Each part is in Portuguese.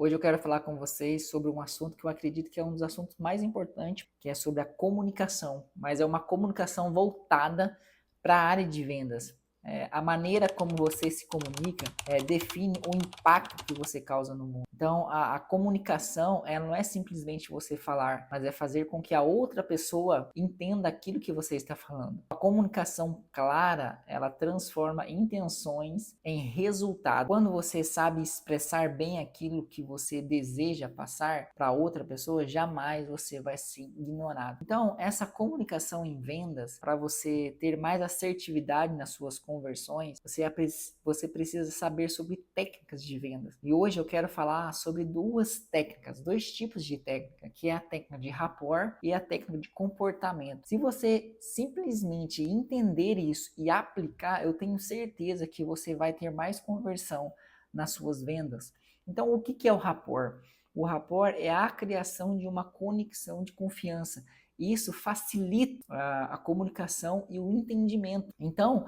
Hoje eu quero falar com vocês sobre um assunto que eu acredito que é um dos assuntos mais importantes, que é sobre a comunicação, mas é uma comunicação voltada para a área de vendas. A maneira como você se comunica define o impacto que você causa no mundo. Então, a comunicação, ela não é simplesmente você falar, mas é fazer com que a outra pessoa entenda aquilo que você está falando. A comunicação clara, ela transforma intenções em resultado. Quando você sabe expressar bem aquilo que você deseja passar para outra pessoa, jamais você vai ser ignorado. Então, essa comunicação em vendas, para você ter mais assertividade nas suas conversões, você precisa saber sobre técnicas de vendas. E hoje eu quero falar sobre duas técnicas, dois tipos de técnica, que é a técnica de rapport e a técnica de comportamento. Se você simplesmente entender isso e aplicar, eu tenho certeza que você vai ter mais conversão nas suas vendas. Então, o que é o rapport? O rapport é a criação de uma conexão de confiança. Isso facilita a comunicação e o entendimento. Então,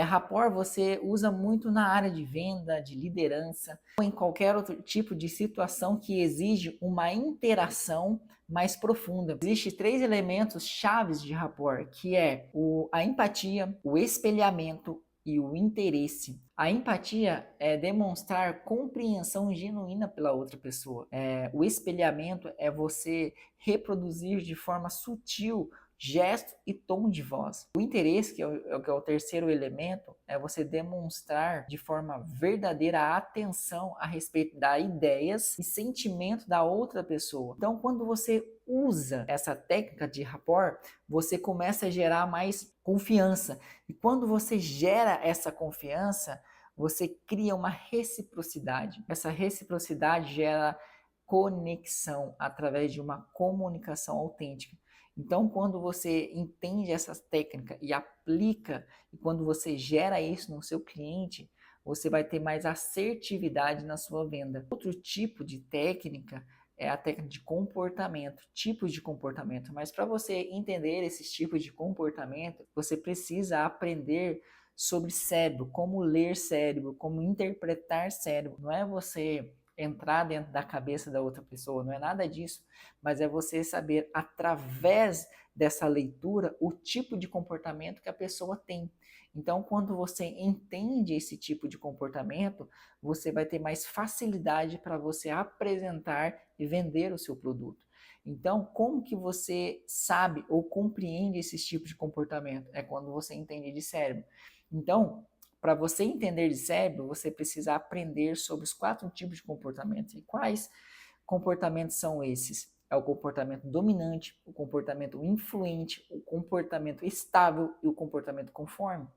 rapport você usa muito na área de venda, de liderança, ou em qualquer outro tipo de situação que exige uma interação mais profunda. Existem três elementos chaves de rapport, que é a empatia, o espelhamento e o interesse. A empatia é demonstrar compreensão genuína pela outra pessoa. O espelhamento é você reproduzir de forma sutil gesto e tom de voz. O interesse, que é o terceiro elemento, é você demonstrar de forma verdadeira a atenção a respeito das ideias e sentimento da outra pessoa. Então, quando você usa essa técnica de rapport, você começa a gerar mais confiança. E quando você gera essa confiança, você cria uma reciprocidade. Essa reciprocidade gera conexão através de uma comunicação autêntica. Então, quando você entende essa técnica e aplica, e quando você gera isso no seu cliente, você vai ter mais assertividade na sua venda. Outro tipo de técnica é a técnica de comportamento, tipos de comportamento. Mas para você entender esses tipos de comportamento, você precisa aprender sobre cérebro, como ler cérebro, como interpretar cérebro. Não é você entrar dentro da cabeça da outra pessoa, não é nada disso, mas é você saber através dessa leitura o tipo de comportamento que a pessoa tem. Então, quando você entende esse tipo de comportamento, você vai ter mais facilidade para você apresentar e vender o seu produto. Então, como que você sabe ou compreende esses tipos de comportamento? É quando você entende de cérebro. Então, para você entender de cérebro, você precisa aprender sobre os 4 tipos de comportamento. E quais comportamentos são esses? É o comportamento dominante, o comportamento influente, o comportamento estável e o comportamento conforme.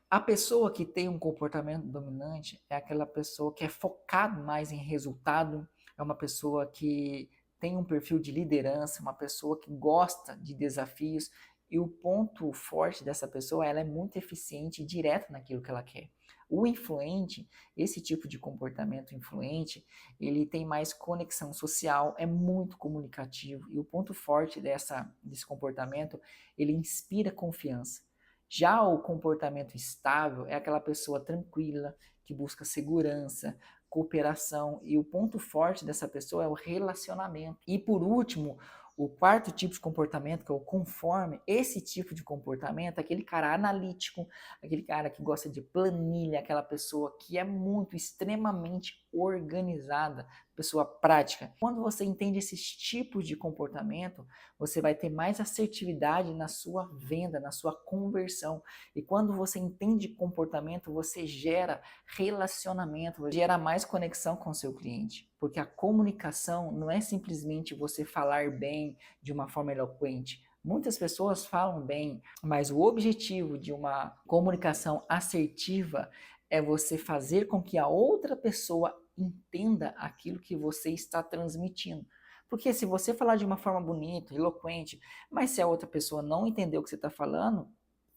A pessoa que tem um comportamento dominante é aquela pessoa que é focada mais em resultado, é uma pessoa que tem um perfil de liderança, uma pessoa que gosta de desafios, e o ponto forte dessa pessoa, ela é muito eficiente e direta naquilo que ela quer. O influente, esse tipo de comportamento influente, ele tem mais conexão social, é muito comunicativo, e o ponto forte desse comportamento, ele inspira confiança. Já o comportamento estável é aquela pessoa tranquila, que busca segurança, cooperação, e o ponto forte dessa pessoa é o relacionamento. E por último, o quarto tipo de comportamento, que é o conforme, esse tipo de comportamento, aquele cara analítico, aquele cara que gosta de planilha, aquela pessoa que é muito, extremamente organizada, pessoa prática. Quando você entende esses tipos de comportamento, você vai ter mais assertividade na sua venda, na sua conversão. E quando você entende comportamento, você gera relacionamento, você gera mais conexão com o seu cliente. Porque a comunicação não é simplesmente você falar bem de uma forma eloquente. Muitas pessoas falam bem, mas o objetivo de uma comunicação assertiva é você fazer com que a outra pessoa entenda aquilo que você está transmitindo. Porque se você falar de uma forma bonita, eloquente, mas se a outra pessoa não entendeu o que você está falando,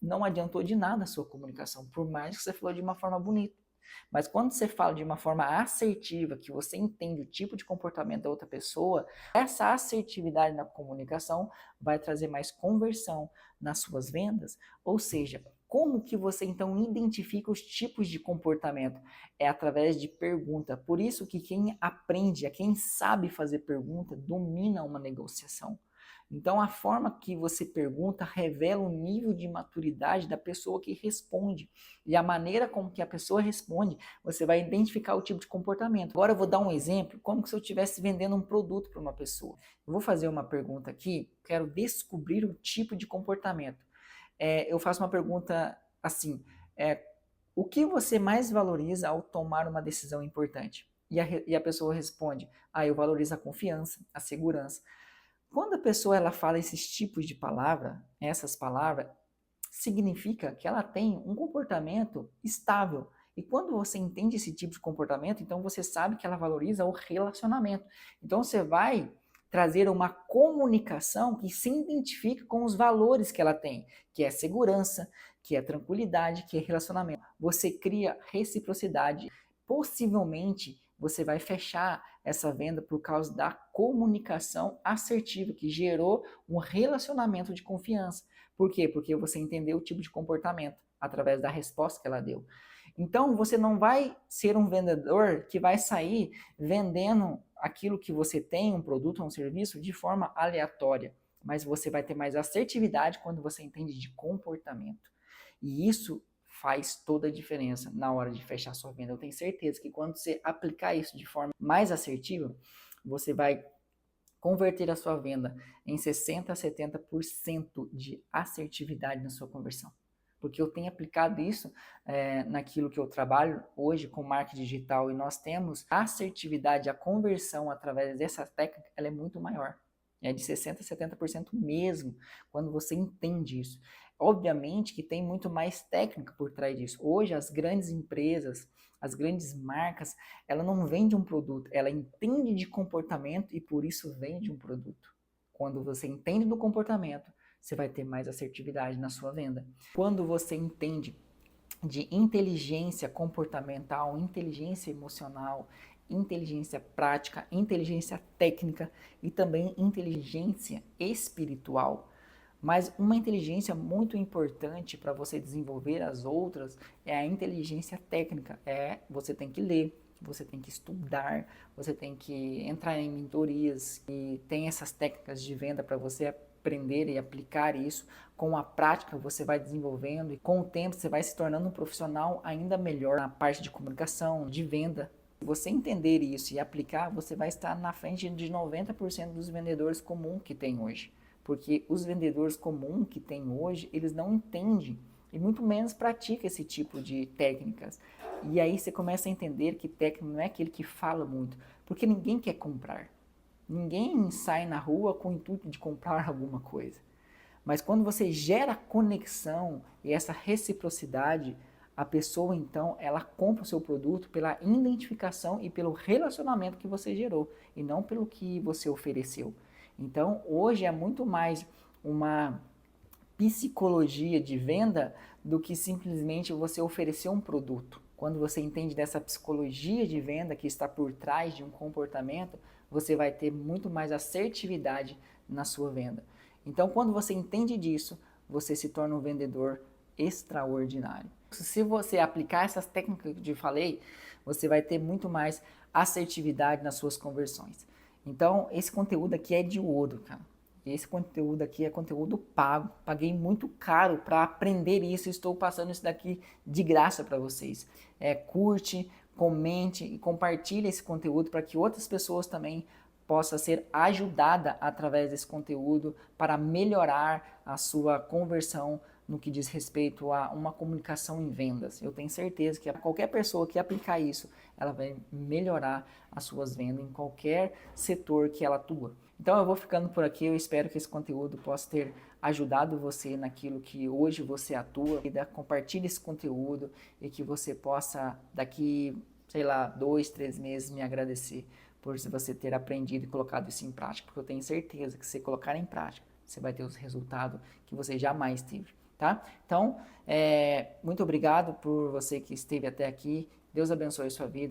não adiantou de nada a sua comunicação, por mais que você falou de uma forma bonita. Mas quando você fala de uma forma assertiva, que você entende o tipo de comportamento da outra pessoa, essa assertividade na comunicação vai trazer mais conversão nas suas vendas, ou seja, Como que você então identifica os tipos de comportamento? É através de pergunta. Por isso que quem aprende, quem sabe fazer pergunta, domina uma negociação. Então a forma que você pergunta revela o nível de maturidade da pessoa que responde. E a maneira como que a pessoa responde, você vai identificar o tipo de comportamento. Agora eu vou dar um exemplo, como se eu estivesse vendendo um produto para uma pessoa. Eu vou fazer uma pergunta aqui, quero descobrir o tipo de comportamento. Eu faço uma pergunta assim, o que você mais valoriza ao tomar uma decisão importante? E a pessoa responde, eu valorizo a confiança, a segurança. Quando a pessoa ela fala esses tipos de palavra, essas palavras, significa que ela tem um comportamento estável. E quando você entende esse tipo de comportamento, então você sabe que ela valoriza o relacionamento. Então você vai trazer uma comunicação que se identifica com os valores que ela tem, que é segurança, que é tranquilidade, que é relacionamento. Você cria reciprocidade. Possivelmente você vai fechar essa venda por causa da comunicação assertiva, que gerou um relacionamento de confiança. Por quê? Porque você entendeu o tipo de comportamento através da resposta que ela deu. Então, você não vai ser um vendedor que vai sair vendendo aquilo que você tem, um produto ou um serviço, de forma aleatória. Mas você vai ter mais assertividade quando você entende de comportamento. E isso faz toda a diferença na hora de fechar sua venda. Eu tenho certeza que quando você aplicar isso de forma mais assertiva, você vai converter a sua venda em 60% a 70% de assertividade na sua conversão. Porque eu tenho aplicado isso naquilo que eu trabalho hoje com marketing digital e nós temos a assertividade, a conversão através dessa técnica, ela é muito maior. É de 60% a 70% mesmo, quando você entende isso. Obviamente que tem muito mais técnica por trás disso. Hoje as grandes empresas, as grandes marcas, ela não vende um produto, ela entende de comportamento e por isso vende um produto. Quando você entende do comportamento, você vai ter mais assertividade na sua venda. Quando você entende de inteligência comportamental, inteligência emocional, inteligência prática, inteligência técnica e também inteligência espiritual. Mas uma inteligência muito importante para você desenvolver as outras é a inteligência técnica. Você tem que ler, você tem que estudar, você tem que entrar em mentorias e tem essas técnicas de venda para você aprender e aplicar isso. Com a prática você vai desenvolvendo e com o tempo você vai se tornando um profissional ainda melhor na parte de comunicação, de venda. Se você entender isso e aplicar, você vai estar na frente de 90% dos vendedores comuns que tem hoje. Porque os vendedores comuns que tem hoje, eles não entendem e muito menos praticam esse tipo de técnicas. E aí você começa a entender que técnico não é aquele que fala muito, porque ninguém quer comprar. Ninguém sai na rua com o intuito de comprar alguma coisa. Mas quando você gera conexão e essa reciprocidade, a pessoa então, ela compra o seu produto pela identificação e pelo relacionamento que você gerou, e não pelo que você ofereceu. Então, hoje é muito mais uma psicologia de venda do que simplesmente você oferecer um produto. Quando você entende dessa psicologia de venda que está por trás de um comportamento, você vai ter muito mais assertividade na sua venda. Então, quando você entende disso, você se torna um vendedor extraordinário. Se você aplicar essas técnicas que eu falei, você vai ter muito mais assertividade nas suas conversões. Então, esse conteúdo aqui é de ouro, cara. Esse conteúdo aqui é conteúdo pago. Paguei muito caro para aprender isso. Estou passando isso daqui de graça para vocês. Curte, comente e compartilhe esse conteúdo para que outras pessoas também possam ser ajudadas através desse conteúdo para melhorar a sua conversão no que diz respeito a uma comunicação em vendas. Eu tenho certeza que qualquer pessoa que aplicar isso, ela vai melhorar as suas vendas em qualquer setor que ela atua. Então eu vou ficando por aqui, eu espero que esse conteúdo possa ter ajudado você naquilo que hoje você atua. Compartilhe esse conteúdo e que você possa, daqui, sei lá, 2, 3 meses, me agradecer por você ter aprendido e colocado isso em prática, porque eu tenho certeza que se colocar em prática, você vai ter os resultados que você jamais teve. Tá? Então, muito obrigado por você que esteve até aqui. Deus abençoe a sua vida.